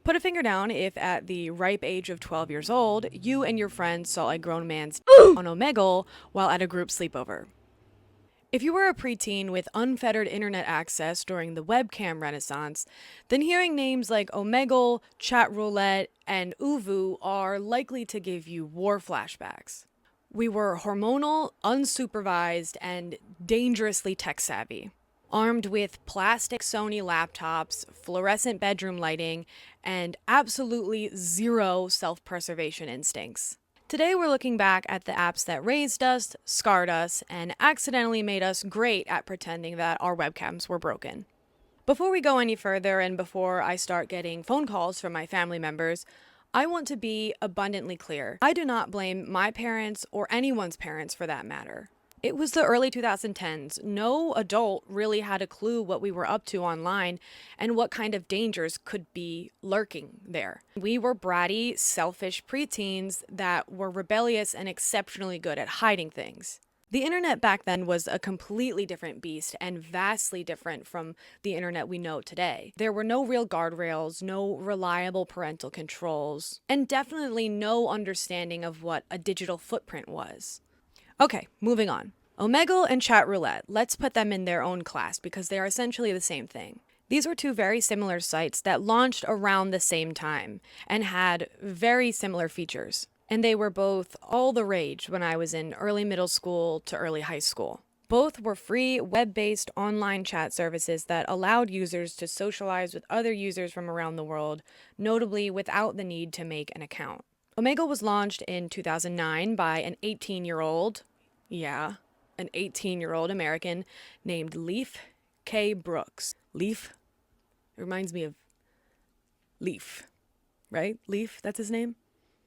Put a finger down if at the ripe age of 12 years old, you and your friends saw a grown man's on Omegle while at a group sleepover. If you were a preteen with unfettered internet access during the webcam renaissance, then hearing names like Omegle, chatroulette, and oovoo are likely to give you war flashbacks. We were hormonal, unsupervised, and dangerously tech savvy. Armed with plastic Sony laptops, fluorescent bedroom lighting, and absolutely zero self-preservation instincts. Today we're looking back at the apps that raised us, scarred us, and accidentally made us great at pretending that our webcams were broken. Before we go any further and before I start getting phone calls from my family members, I want to be abundantly clear. I do not blame my parents or anyone's parents for that matter. It was the early 2010s. No adult really had a clue what we were up to online and what kind of dangers could be lurking there. We were bratty, selfish preteens that were rebellious and exceptionally good at hiding things. The internet back then was a completely different beast and vastly different from the internet we know today. There were no real guardrails, no reliable parental controls, and definitely no understanding of what a digital footprint was. Okay, moving on. Omegle and chatroulette, let's put them in their own class because they are essentially the same thing. These were two very similar sites that launched around the same time and had very similar features. And they were both all the rage when I was in early middle school to early high school. Both were free, web-based online chat services that allowed users to socialize with other users from around the world, notably without the need to make an account. Omegle was launched in 2009 by an 18-year-old American named Leif K. Brooks. Leif? It reminds me of Leaf, right? Leaf, that's his name?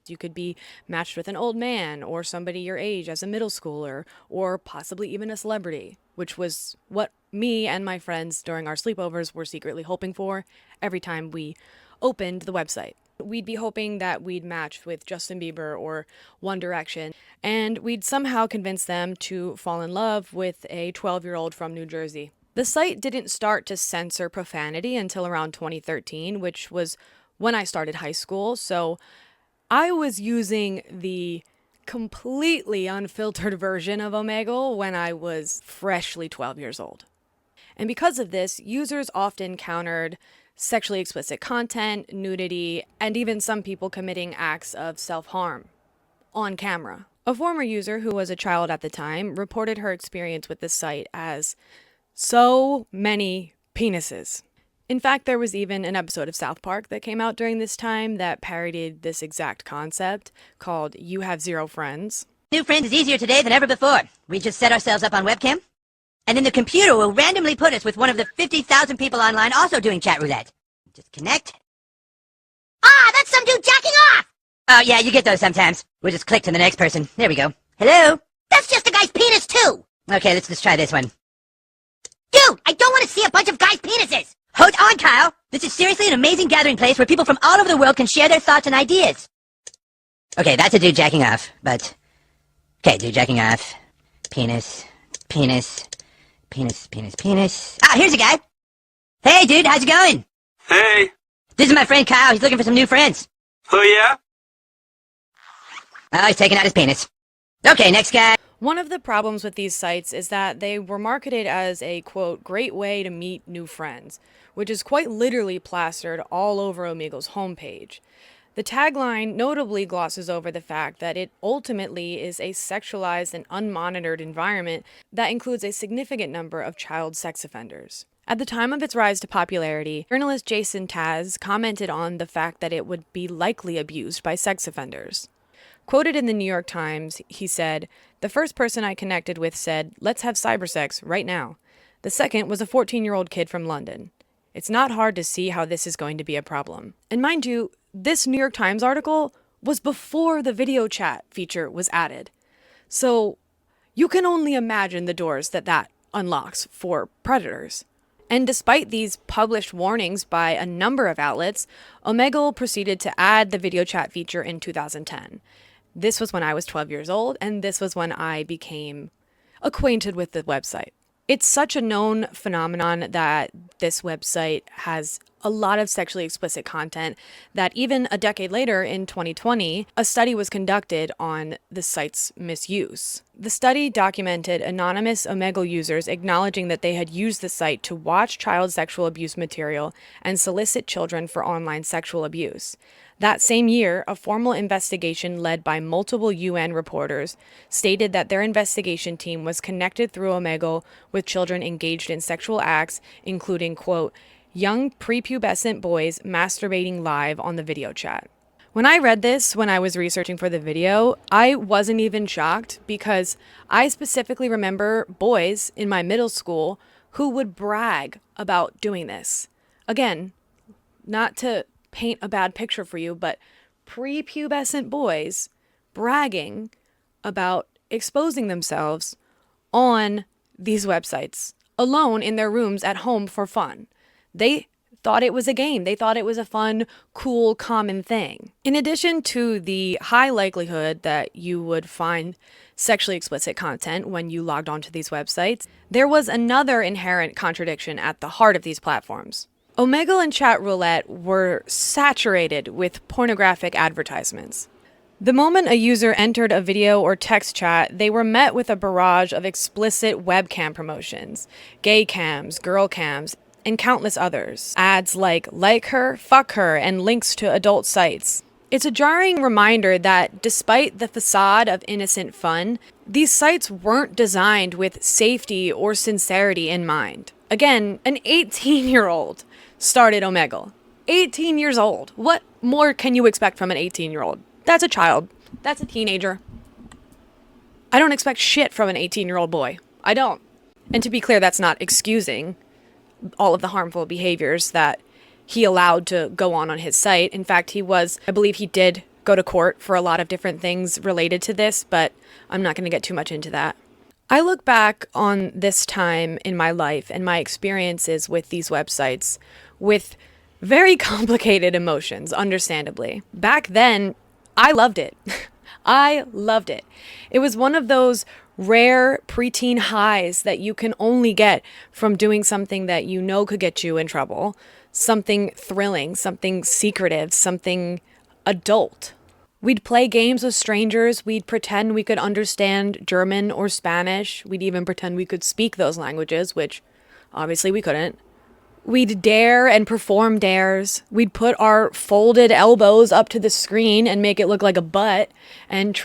You could be matched with an old man or somebody your age as a middle schooler or possibly even a celebrity, which was what me and my friends during our sleepovers were secretly hoping for every time we opened the website. We'd be hoping that we'd match with Justin Bieber or One Direction, and we'd somehow convince them to fall in love with a 12-year-old from New Jersey. The site didn't start to censor profanity until around 2013, which was when I started high school, so I was using the completely unfiltered version of Omegle when I was freshly 12 years old. And because of this, users often encountered sexually explicit content, nudity, and even some people committing acts of self-harm on camera. A former user who was a child at the time reported her experience with this site as so many penises. In fact, there was even an episode of South Park that came out during this time that parodied this exact concept called You Have Zero Friends. New friends is easier today than ever before. We just set ourselves up on webcam, and then the computer will randomly put us with one of the 50,000 people online also doing chat roulette. Just connect. Ah, that's some dude jacking off! Oh, yeah, you get those sometimes. We'll just click to the next person. There we go. Hello? That's just a guy's penis, too! Okay, let's just try this one. Dude, I don't want to see a bunch of guys' penises! Hold on, Kyle! This is seriously an amazing gathering place where people from all over the world can share their thoughts and ideas. Okay, that's a dude jacking off, but... Okay, dude jacking off. Penis. Penis. Penis, penis, penis. Ah, here's a guy! Hey, dude, how's it going? Hey. This is my friend Kyle. He's looking for some new friends. Oh, yeah? Oh, he's taking out his penis. Okay, next guy. One of the problems with these sites is that they were marketed as a, quote, great way to meet new friends, which is quite literally plastered all over Omegle's homepage. The tagline notably glosses over the fact that it ultimately is a sexualized and unmonitored environment that includes a significant number of child sex offenders. At the time of its rise to popularity, journalist Jason Taz commented on the fact that it would be likely abused by sex offenders. Quoted in the New York Times, he said, "The first person I connected with said, 'Let's have cybersex right now.' The second was a 14-year-old kid from London. It's not hard to see how this is going to be a problem." And mind you, this New York Times article was before the video chat feature was added. So you can only imagine the doors that unlocks for predators. And despite these published warnings by a number of outlets, Omegle proceeded to add the video chat feature in 2010. This was when I was 12 years old, and this was when I became acquainted with the website. It's such a known phenomenon that this website has a lot of sexually explicit content that even a decade later in 2020, a study was conducted on the site's misuse. The study documented anonymous Omegle users acknowledging that they had used the site to watch child sexual abuse material and solicit children for online sexual abuse. That same year, a formal investigation led by multiple UN reporters stated that their investigation team was connected through Omegle with children engaged in sexual acts, including, quote, young prepubescent boys masturbating live on the video chat. When I read this, when I was researching for the video, I wasn't even shocked because I specifically remember boys in my middle school who would brag about doing this. Again, not to paint a bad picture for you, but prepubescent boys bragging about exposing themselves on these websites alone in their rooms at home for fun. They thought it was a game. They thought it was a fun, cool, common thing. In addition to the high likelihood that you would find sexually explicit content when you logged onto these websites, there was another inherent contradiction at the heart of these platforms. Omegle and chatroulette were saturated with pornographic advertisements. The moment a user entered a video or text chat, they were met with a barrage of explicit webcam promotions, gay cams, girl cams, and countless others. Ads like her, fuck her, and links to adult sites. It's a jarring reminder that despite the facade of innocent fun, these sites weren't designed with safety or sincerity in mind. Again, an 18-year-old started Omegle. 18 years old. What more can you expect from an 18-year-old? That's a child. That's a teenager. I don't expect shit from an 18-year-old boy. I don't. And to be clear, that's not excusing all of the harmful behaviors that he allowed to go on his site. In fact, I believe he did go to court for a lot of different things related to this, but I'm not going to get too much into that. I look back on this time in my life and my experiences with these websites with very complicated emotions, understandably. Back then, I loved it. I loved it. It was one of those rare preteen highs that you can only get from doing something that you know could get you in trouble, something thrilling, something secretive, something adult. We'd play games with strangers. We'd pretend we could understand German or Spanish. We'd even pretend we could speak those languages, which obviously we couldn't. We'd dare and perform dares. We'd put our folded elbows up to the screen and make it look like a butt and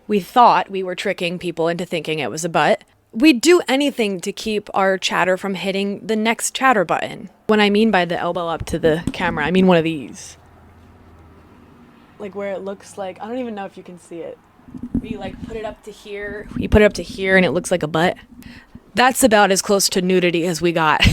we thought we were tricking people into thinking it was a butt. We'd do anything to keep our chatter from hitting the next chatter button. When I mean by the elbow up to the camera, I mean one of these. Like where it looks like, I don't even know if you can see it. We put it up to here. You put it up to here and it looks like a butt. That's about as close to nudity as we got,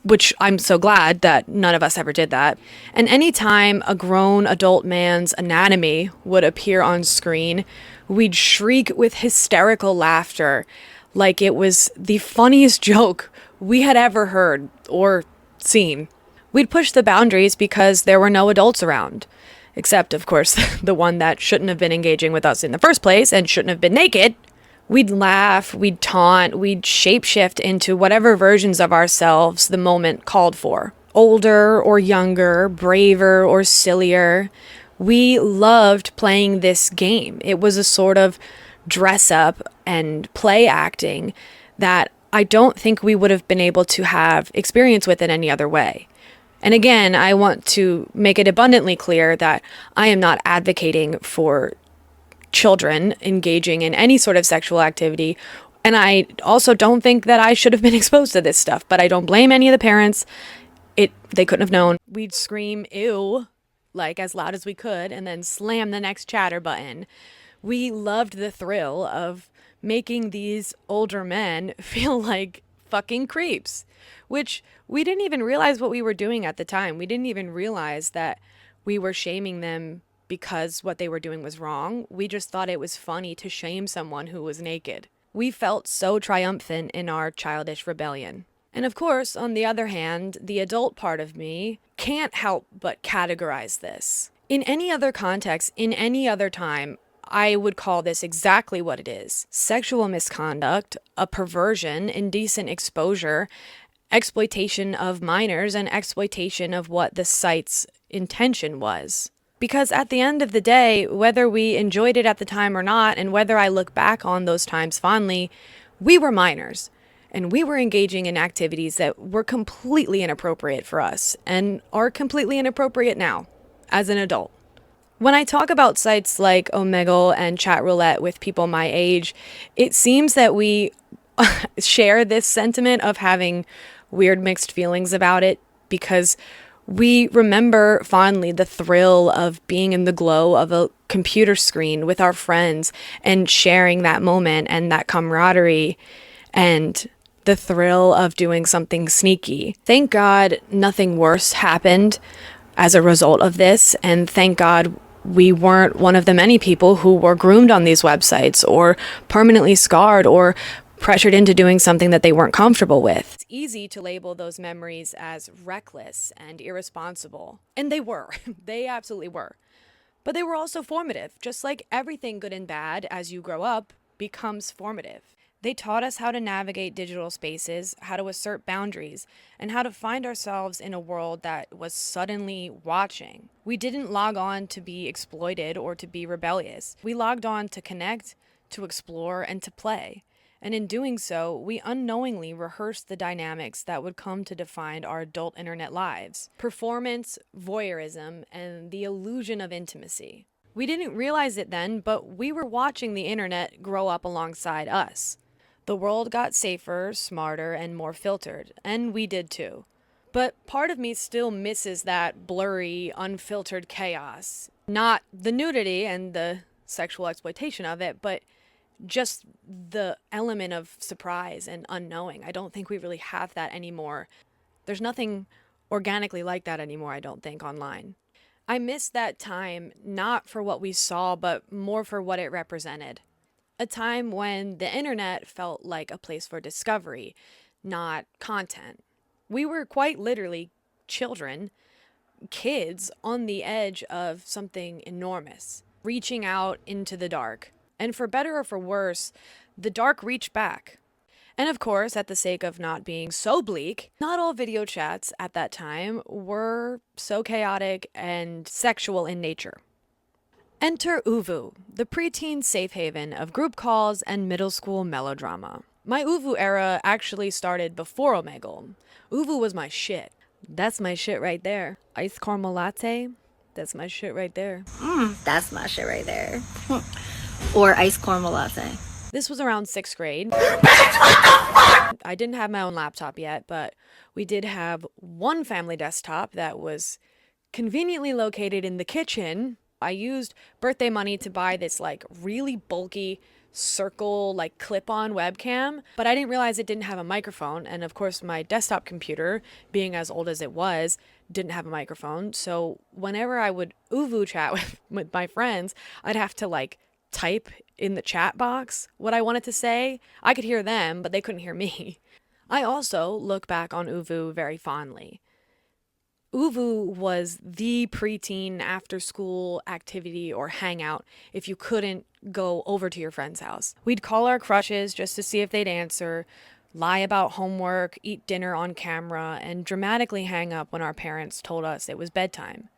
which I'm so glad that none of us ever did that. And anytime a grown adult man's anatomy would appear on screen, we'd shriek with hysterical laughter like it was the funniest joke we had ever heard or seen. We'd push the boundaries because there were no adults around. Except, of course, the one that shouldn't have been engaging with us in the first place and shouldn't have been naked. We'd laugh, we'd taunt, we'd shapeshift into whatever versions of ourselves the moment called for. Older or younger, braver or sillier. We loved playing this game. It was a sort of dress up and play acting that I don't think we would have been able to have experience with in any other way. And again, I want to make it abundantly clear that I am not advocating for children engaging in any sort of sexual activity. And I also don't think that I should have been exposed to this stuff, but I don't blame any of the parents. They couldn't have known. We'd scream, ew, as loud as we could, and then slam the next chatter button. We loved the thrill of making these older men feel like fucking creeps, which we didn't even realize what we were doing at the time. We didn't even realize that we were shaming them because what they were doing was wrong. We just thought it was funny to shame someone who was naked. We felt so triumphant in our childish rebellion. And of course, on the other hand, the adult part of me can't help but categorize this. In any other context, in any other time, I would call this exactly what it is. Sexual misconduct, a perversion, indecent exposure, exploitation of minors and exploitation of what the site's intention was. Because at the end of the day, whether we enjoyed it at the time or not, and whether I look back on those times fondly, we were minors. And we were engaging in activities that were completely inappropriate for us and are completely inappropriate now as an adult. When I talk about sites like Omegle and chatroulette with people my age, it seems that we share this sentiment of having weird mixed feelings about it because we remember fondly the thrill of being in the glow of a computer screen with our friends and sharing that moment and that camaraderie and the thrill of doing something sneaky. Thank God nothing worse happened as a result of this, and thank God we weren't one of the many people who were groomed on these websites or permanently scarred or pressured into doing something that they weren't comfortable with. It's easy to label those memories as reckless and irresponsible. And they were. They absolutely were. But they were also formative. Just like everything good and bad as you grow up becomes formative. They taught us how to navigate digital spaces, how to assert boundaries, and how to find ourselves in a world that was suddenly watching. We didn't log on to be exploited or to be rebellious. We logged on to connect, to explore, and to play. And in doing so, we unknowingly rehearsed the dynamics that would come to define our adult internet lives. Performance, voyeurism, and the illusion of intimacy. We didn't realize it then, but we were watching the internet grow up alongside us. The world got safer, smarter, and more filtered, and we did too. But part of me still misses that blurry, unfiltered chaos. Not the nudity and the sexual exploitation of it, but just the element of surprise and unknowing. I don't think we really have that anymore. There's nothing organically like that anymore, I don't think, online. I miss that time, not for what we saw, but more for what it represented. A time when the internet felt like a place for discovery, not content. We were quite literally children, kids on the edge of something enormous, reaching out into the dark. And for better or for worse, the dark reached back. And of course, at the sake of not being so bleak, not all video chats at that time were so chaotic and sexual in nature. Enter oovoo, the preteen safe haven of group calls and middle school melodrama. My oovoo era actually started before Omegle. Oovoo was my shit. That's my shit right there. Iced caramel latte, that's my shit right there. That's my shit right there. Or iced caramel latte. This was around 6th grade. I didn't have my own laptop yet, but we did have one family desktop that was conveniently located in the kitchen. I used birthday money to buy this like really bulky circle like clip-on webcam, but I didn't realize it didn't have a microphone. And of course my desktop computer, being as old as it was, didn't have a microphone. So whenever I would oovoo chat with my friends, I'd have to like type in the chat box what I wanted to say. I could hear them, but they couldn't hear me. I also look back on oovoo very fondly. Oovoo was the preteen after-school activity or hangout if you couldn't go over to your friend's house. We'd call our crushes just to see if they'd answer, lie about homework, eat dinner on camera, and dramatically hang up when our parents told us it was bedtime.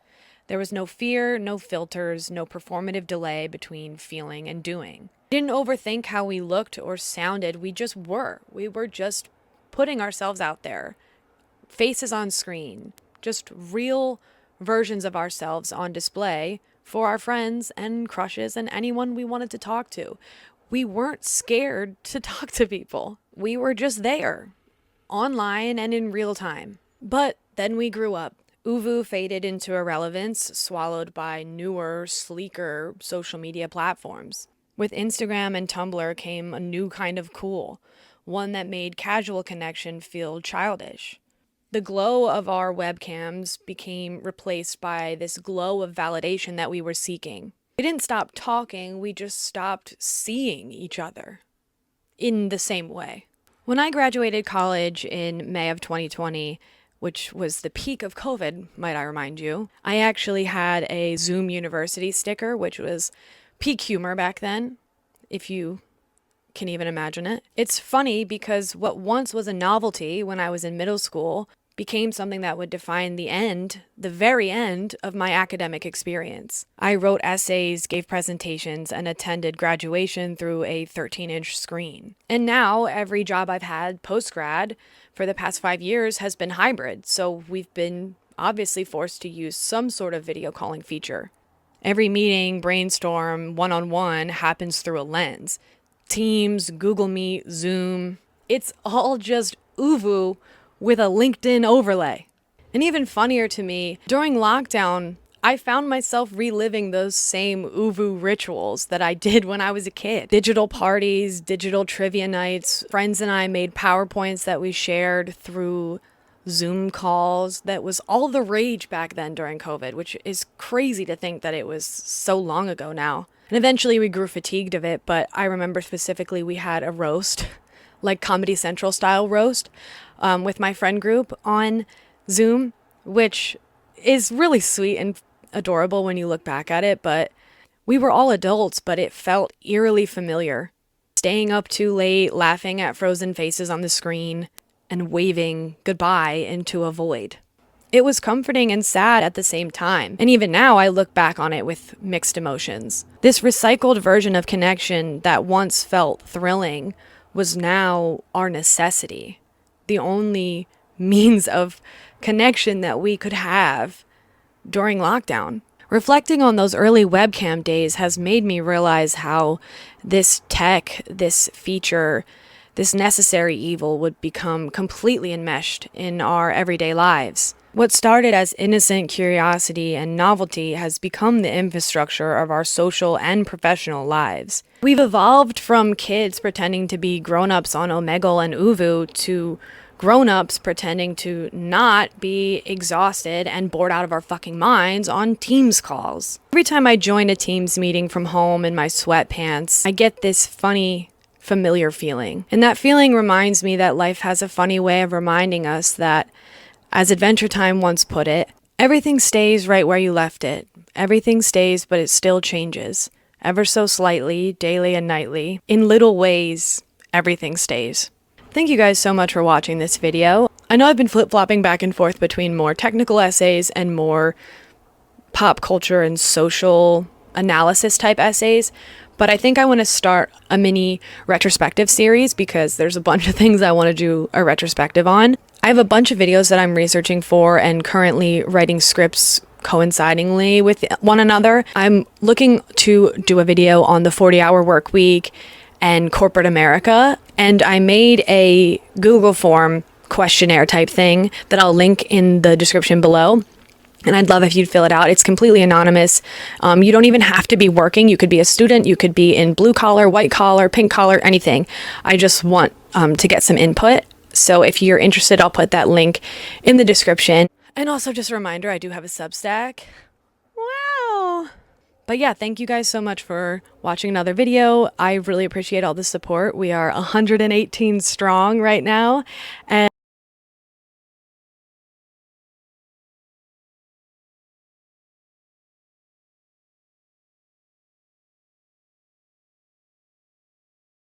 There was no fear, no filters, no performative delay between feeling and doing. We didn't overthink how we looked or sounded, we just were. We were just putting ourselves out there. Faces on screen. Just real versions of ourselves on display for our friends and crushes and anyone we wanted to talk to. We weren't scared to talk to people. We were just there, online and in real time. But then we grew up. Oovoo faded into irrelevance, swallowed by newer, sleeker social media platforms. With Instagram and Tumblr came a new kind of cool, one that made casual connection feel childish. The glow of our webcams became replaced by this glow of validation that we were seeking. We didn't stop talking, we just stopped seeing each other in the same way. When I graduated college in May of 2020, which was the peak of COVID, might I remind you, I actually had a Zoom University sticker, which was peak humor back then. If you can even imagine it. It's funny because what once was a novelty when I was in middle school became something that would define the end, the very end of my academic experience. I wrote essays, gave presentations, and attended graduation through a 13-inch screen. And now every job I've had post-grad for the past 5 years has been hybrid, so we've been obviously forced to use some sort of video calling feature. Every meeting, brainstorm, one-on-one happens through a lens. Teams, Google Meet, Zoom, it's all just oovoo with a LinkedIn overlay. And even funnier to me, during lockdown, I found myself reliving those same oovoo rituals that I did when I was a kid. Digital parties, digital trivia nights. Friends and I made PowerPoints that we shared through Zoom calls. That was all the rage back then during COVID, which is crazy to think that it was so long ago now. And eventually we grew fatigued of it, but I remember specifically we had a roast, like Comedy Central style roast, with my friend group on Zoom, which is really sweet and adorable when you look back at it, but we were all adults, but it felt eerily familiar. Staying up too late, laughing at frozen faces on the screen, and waving goodbye into a void. It was comforting and sad at the same time, and even now I look back on it with mixed emotions. This recycled version of connection that once felt thrilling was now our necessity, the only means of connection that we could have during lockdown. Reflecting on those early webcam days has made me realize how this tech, this feature, this necessary evil would become completely enmeshed in our everyday lives. What started as innocent curiosity and novelty has become the infrastructure of our social and professional lives. We've evolved from kids pretending to be grown-ups on Omegle and oovoo to grown-ups pretending to not be exhausted and bored out of our fucking minds on Teams calls. Every time I join a Teams meeting from home in my sweatpants, I get this funny, familiar feeling. And that feeling reminds me that life has a funny way of reminding us that, as Adventure Time once put it, everything stays right where you left it. Everything stays, but it still changes. Ever so slightly, daily and nightly. In little ways, everything stays. Thank you guys so much for watching this video. I know I've been flip-flopping back and forth between more technical essays and more pop culture and social analysis type essays, but I think I want to start a mini retrospective series because there's a bunch of things I want to do a retrospective on. I have a bunch of videos that I'm researching for and currently writing scripts coincidingly with one another. I'm looking to do a video on the 40-hour work week and corporate America, and I made a Google form questionnaire type thing that I'll link in the description below. And I'd love if you'd fill it out. It's completely anonymous. You don't even have to be working. You could be a student. You could be in blue collar, white collar, pink collar, anything. I just want to get some input. So if you're interested, I'll put that link in the description. And also just a reminder, I do have a Substack. Wow. But yeah, thank you guys so much for watching another video. I really appreciate all the support. We are 118 strong right now. And